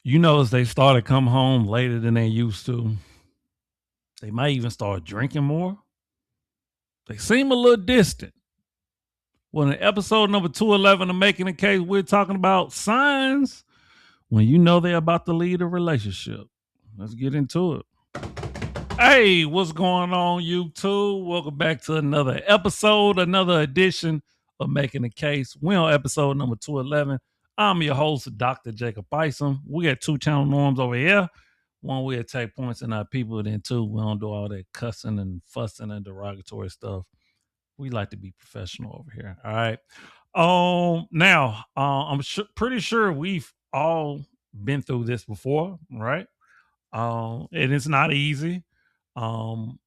You notice they started come home later than they used to. They might even start drinking more. They seem a little distant. Well, in episode number 211 of Making a Case, we're talking about signs when you know they're about to lead a relationship. Let's get into it. Hey, what's going on, YouTube? Welcome back to another episode, another edition of Making a Case. We're on episode number 211. I'm your host, Dr. Jacob Isom. We got two channel norms over here. One, we take points in our people, then two, we don't do all that cussing and fussing and derogatory stuff. We like to be professional over here. All right. Now, I'm pretty sure we've all been through this before, right? And it's not easy. Um,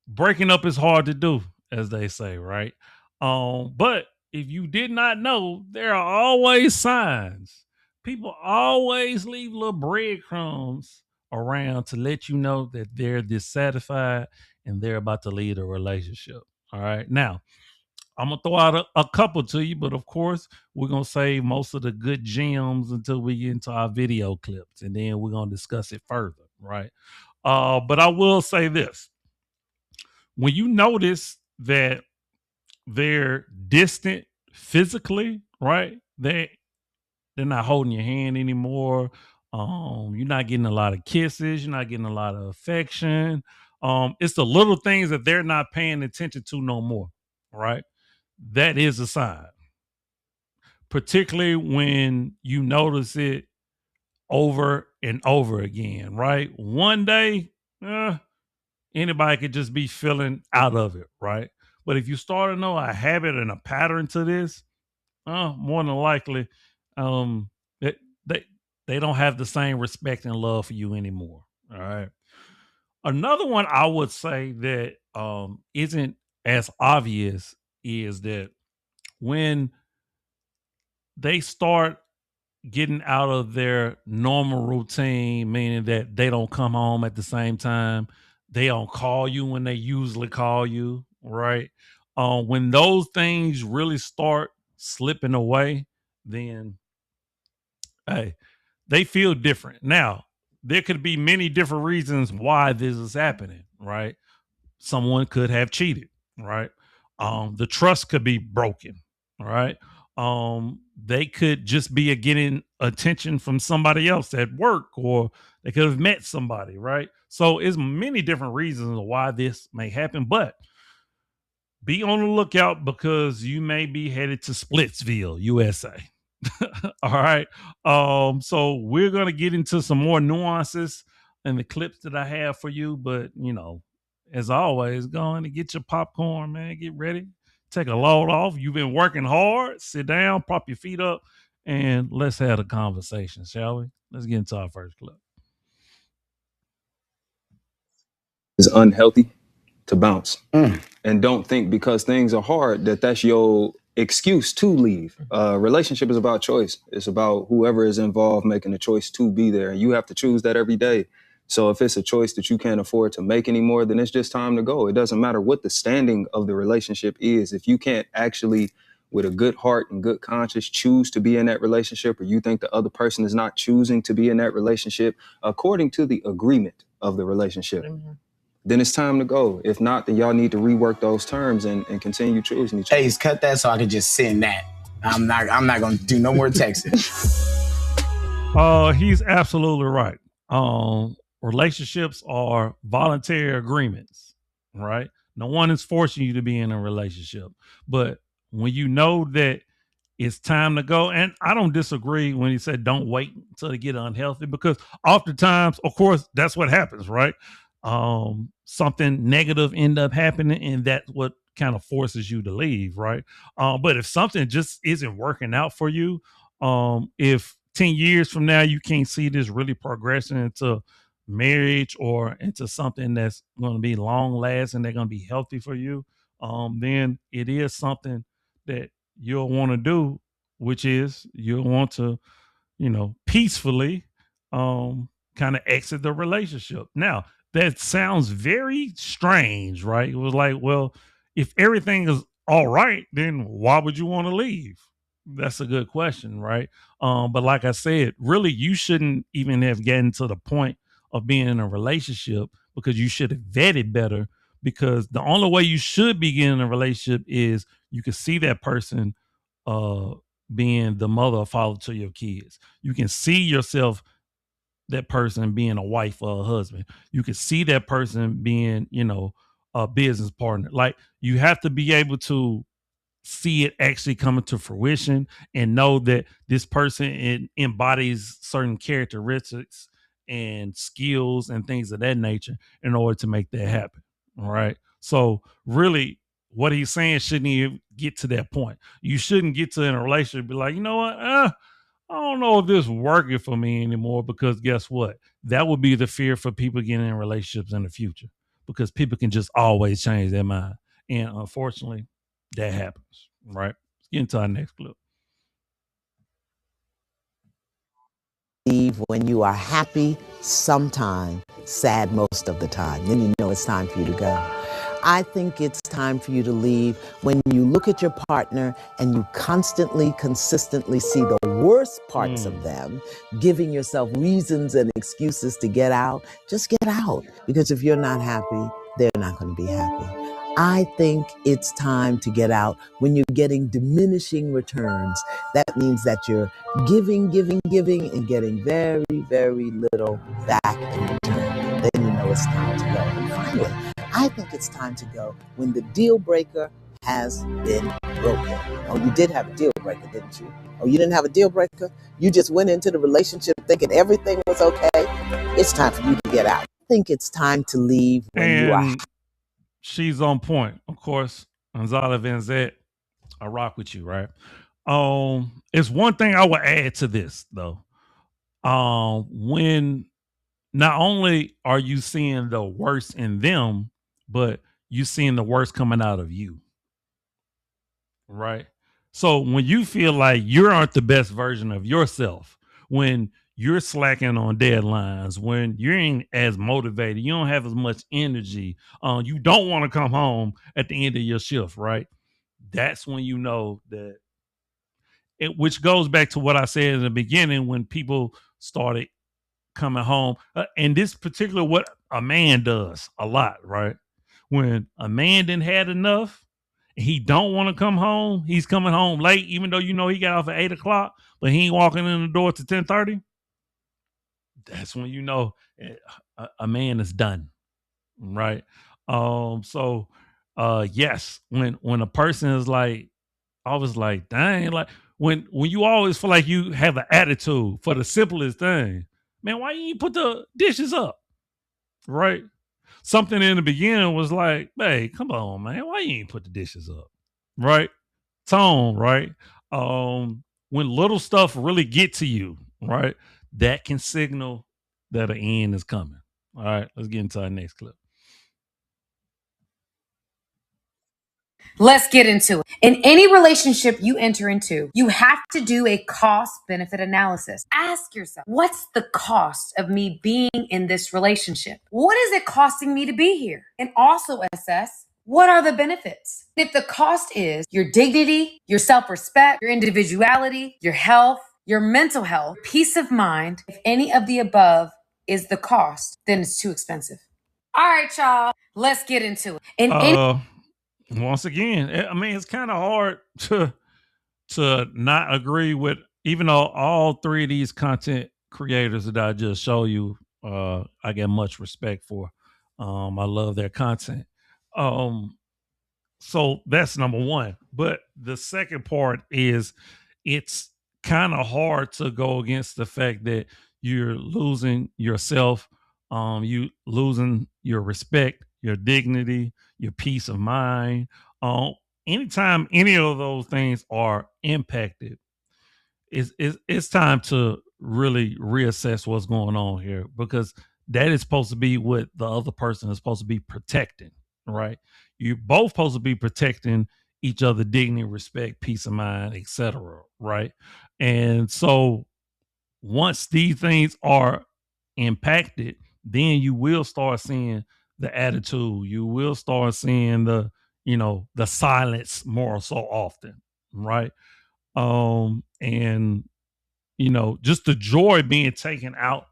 Breaking up is hard to do, as they say, right? But if you did not know, there are always signs. People always leave little breadcrumbs around to let you know that they're dissatisfied and they're about to lead a relationship. All right. Now, I'm gonna throw out a couple to you, but of course, we're gonna save most of the good gems until we get into our video clips, and then we're gonna discuss it further, right? But I will say this: when you notice that they're distant physically, right? They're not holding your hand anymore. You're not getting a lot of kisses. You're not getting a lot of affection. It's the little things that they're not paying attention to no more, right? That is a sign, particularly when you notice it over and over again, right? One day, anybody could just be feeling out of it, right? But if you start to know a habit and a pattern to this, more than likely, um, they, they they don't have the same respect and love for you anymore. All right. Another one I would say that isn't as obvious is that when they start getting out of their normal routine, meaning that they don't come home at the same time, they don't call you when they usually call you, right? When those things really start slipping away, then hey, they feel different. Now, there could be many different reasons why this is happening, right? Someone could have cheated, right? The trust could be broken, right? They could just be getting attention from somebody else at work, or they could have met somebody, right? So it's many different reasons why this may happen, but be on the lookout because you may be headed to Splitsville, USA. All right. So we're gonna get into some more nuances in the clips that I have for you, but as always, go on and get your popcorn, man. Get ready, take a load off. You've been working hard. Sit down, prop your feet up, and let's have a conversation, shall we? Let's get into our first clip. Is unhealthy to bounce. And don't think because things are hard that's your excuse to leave. Relationship is about choice. It's about whoever is involved making a choice to be there. And you have to choose that every day. So if it's a choice that you can't afford to make anymore, then it's just time to go. It doesn't matter what the standing of the relationship is. If you can't actually, with a good heart and good conscience, choose to be in that relationship, or you think the other person is not choosing to be in that relationship according to the agreement of the relationship, then it's time to go. If not, then y'all need to rework those terms and continue choosing each other. Hey, cut that so I can just send that. I'm not gonna do no more texting. He's absolutely right. Relationships are voluntary agreements, right? No one is forcing you to be in a relationship. But when you know that it's time to go, and I don't disagree when he said don't wait until they get unhealthy, because oftentimes, of course, that's what happens, right? Something negative end up happening, and that's what kind of forces you to leave, right? But if something just isn't working out for you, if 10 years from now you can't see this really progressing into marriage or into something that's going to be long lasting, they're going to be healthy for you, then it is something that you'll want to do, which is you'll want to, peacefully kind of exit the relationship. Now, that sounds very strange, right? It was like, well, if everything is all right, then why would you want to leave? That's a good question, right? But like I said, really, you shouldn't even have gotten to the point of being in a relationship because you should have vetted better. Because the only way you should be getting in a relationship is you can see that person uh, being the mother or father to your kids. You can see yourself that person being a wife or a husband. You can see that person being, a business partner. Like you have to be able to see it actually coming to fruition and know that this person embodies certain characteristics and skills and things of that nature in order to make that happen. All right. So really what he's saying shouldn't even get to that point. You shouldn't get to in a relationship and be like, you know what? I don't know if this is working for me anymore because guess what? That would be the fear for people getting in relationships in the future because people can just always change their mind. And unfortunately, that happens, right? Let's get into our next clip. When you are happy sometime, sad most of the time, then you know it's time for you to go. I think it's time for you to leave when you look at your partner and you constantly, consistently see the worst parts of them, giving yourself reasons and excuses to get out. Just get out, because if you're not happy, they're not going to be happy. I think it's time to get out when you're getting diminishing returns. That means that you're giving, and getting very, very little back in return. Then you know it's time to go. And finally, I think it's time to go when the deal breaker has been broken. Oh, you did have a deal breaker, didn't you? Oh, you didn't have a deal breaker? You just went into the relationship thinking everything was okay? It's time for you to get out. I think it's time to leave when you are. She's on point. Of course, Gonzalo Van Zet, I rock with you, right? It's one thing I would add to this though. When not only are you seeing the worst in them, but you seeing the worst coming out of you. Right? So when you feel like you aren't the best version of yourself, when you're slacking on deadlines, when you ain't as motivated, you don't have as much energy, you don't want to come home at the end of your shift, right? That's when you know that which goes back to what I said in the beginning when people started coming home. And this particular what a man does a lot, right? When a man didn't had enough, he don't want to come home. He's coming home late, even though you know he got off at 8 o'clock, but he ain't walking in the door to 10:30. That's when you know a man is done, right? So yes, when a person is like, I was like, dang, like when you always feel like you have an attitude for the simplest thing, man, why you ain't put the dishes up, right? Something in the beginning was like, hey, come on, man, why you ain't put the dishes up, right? Tone, right? When little stuff really get to you, right, that can signal that an end is coming. All right, let's get into our next clip. Let's get into it. In any relationship you enter into, you have to do a cost benefit analysis. Ask yourself, what's the cost of me being in this relationship? What is it costing me to be here? And also assess, what are the benefits? If the cost is your dignity, your self-respect, your individuality, your health, your mental health, peace of mind, if any of the above is the cost, then it's too expensive. All right, y'all, let's get into it. Once again, I mean, it's kind of hard to not agree with, even though all three of these content creators that I just show you, I get much respect for. I love their content. So that's number one. But the second part is it's kind of hard to go against the fact that you're losing yourself, you losing your respect, your dignity, your peace of mind. Anytime any of those things are impacted, it's time to really reassess what's going on here, because that is supposed to be what the other person is supposed to be protecting, right? You're both supposed to be protecting each other dignity, respect, peace of mind, etc., right? And so once these things are impacted, then you will start seeing the attitude, you will start seeing the silence more so often, right? And just the joy being taken out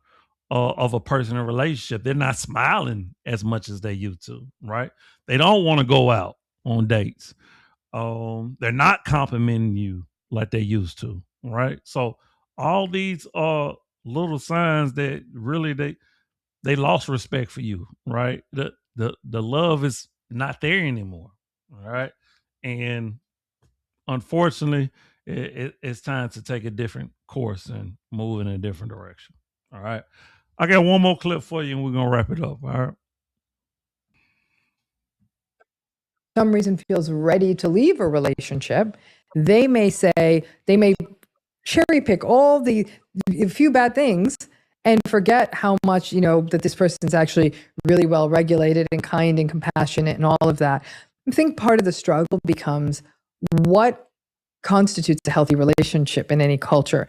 of a person in a relationship. They're not smiling as much as they used to, right? They don't want to go out on dates. They're not complimenting you like they used to, right? So all these are little signs that really they lost respect for you, right? The love is not there anymore, all right? And unfortunately, it's time to take a different course and move in a different direction. All right. I got one more clip for you and we're going to wrap it up. All right. Some reason feels ready to leave a relationship, they may cherry pick all the few bad things and forget how much, that this person's actually really well regulated and kind and compassionate and all of that. I think part of the struggle becomes what constitutes a healthy relationship in any culture.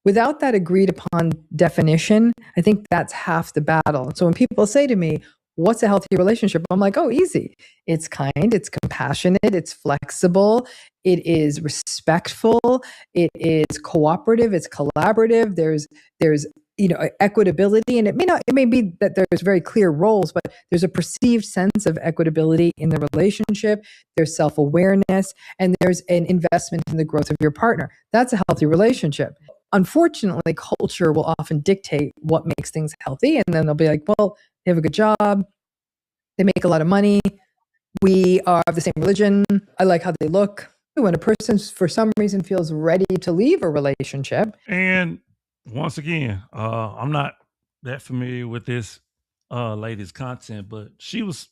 Without that agreed upon definition, I think that's half the battle. So when people say to me, what's a healthy relationship? I'm like, oh, easy. It's kind, it's compassionate, it's flexible, it is respectful, it is cooperative, it's collaborative, there's equitability, and it may be that there's very clear roles, but there's a perceived sense of equitability in the relationship, there's self-awareness, and there's an investment in the growth of your partner. That's a healthy relationship. Unfortunately, culture will often dictate what makes things healthy, and then they'll be like, well, they have a good job, they make a lot of money, we are of the same religion, I like how they look. When a person for some reason feels ready to leave a relationship. And once again, I'm not that familiar with this lady's content, but she was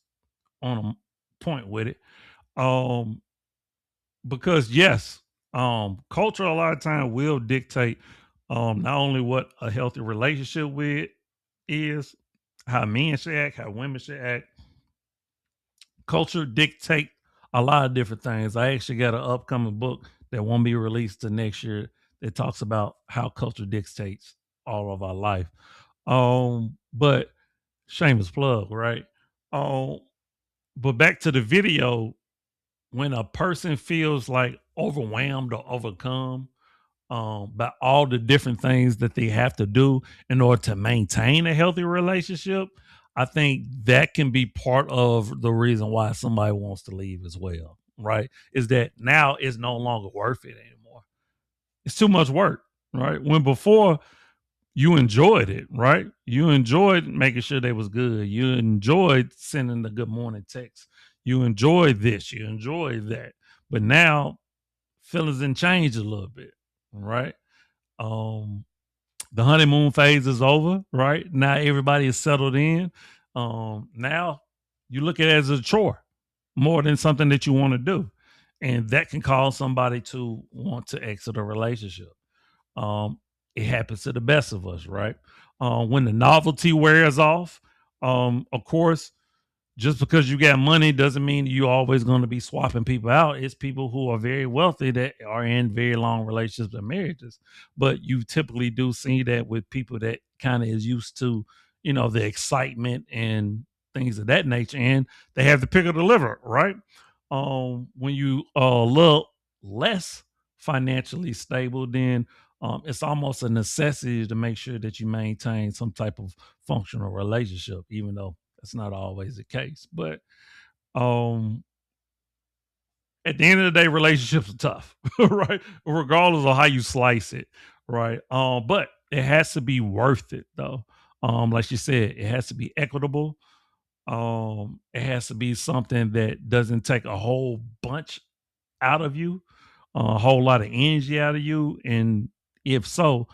on a point with it. Because yes, culture a lot of time will dictate not only what a healthy relationship with is, how men should act, how women should act. Culture dictate a lot of different things. I actually got an upcoming book that won't be released till next year that talks about how culture dictates all of our life. But shameless plug, right? But back to the video, when a person feels like overwhelmed or overcome by all the different things that they have to do in order to maintain a healthy relationship, I think that can be part of the reason why somebody wants to leave as well, right? Is that now it's no longer worth it anymore. It's too much work, right? When before you enjoyed it, right? You enjoyed making sure they was good. You enjoyed sending the good morning text. You enjoyed this. You enjoyed that. But now feelings done changed a little bit, right? The honeymoon phase is over, right? Now everybody is settled in. Now you look at it as a chore more than something that you want to do. And that can cause somebody to want to exit a relationship. It happens to the best of us, right? When the novelty wears off, of course, just because you got money doesn't mean you're always going to be swapping people out. It's people who are very wealthy that are in very long relationships and marriages. But you typically do see that with people that kind of is used to, the excitement and things of that nature, and they have the pick of the liver, right? When you are a little less financially stable, then it's almost a necessity to make sure that you maintain some type of functional relationship, even though that's not always the case. But at the end of the day, relationships are tough, right? Regardless of how you slice it, right? But it has to be worth it, though. Like you said, it has to be equitable. It has to be something that doesn't take a whole bunch out of you, a whole lot of energy out of you, and if so,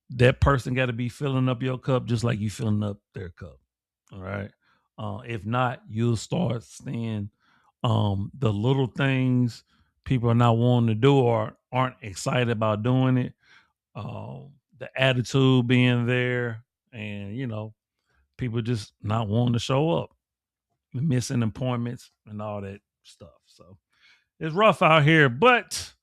that person got to be filling up your cup just like you filling up their cup. All right. If not, you'll start seeing the little things people are not wanting to do or aren't excited about doing it. The attitude being there, and people just not wanting to show up, missing appointments, and all that stuff. So it's rough out here, but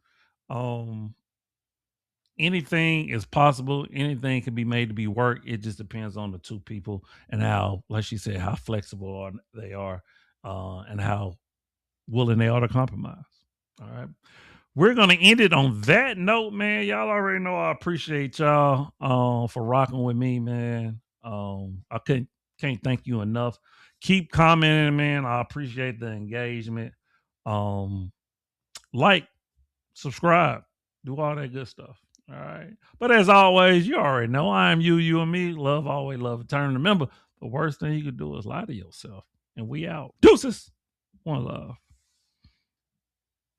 anything is possible. Anything can be made to be work. It just depends on the two people and how, like she said, how flexible they are, and how willing they are to compromise. All right. we're gonna end it on that note, man. Y'all already know I appreciate y'all for rocking with me, man. I can't thank you enough. Keep commenting, man. I appreciate the engagement. Like, subscribe, do all that good stuff. All right. But as always, you already know I am you and me. Love, always love, eternal. Remember, the worst thing you could do is lie to yourself. And we out. Deuces. One love.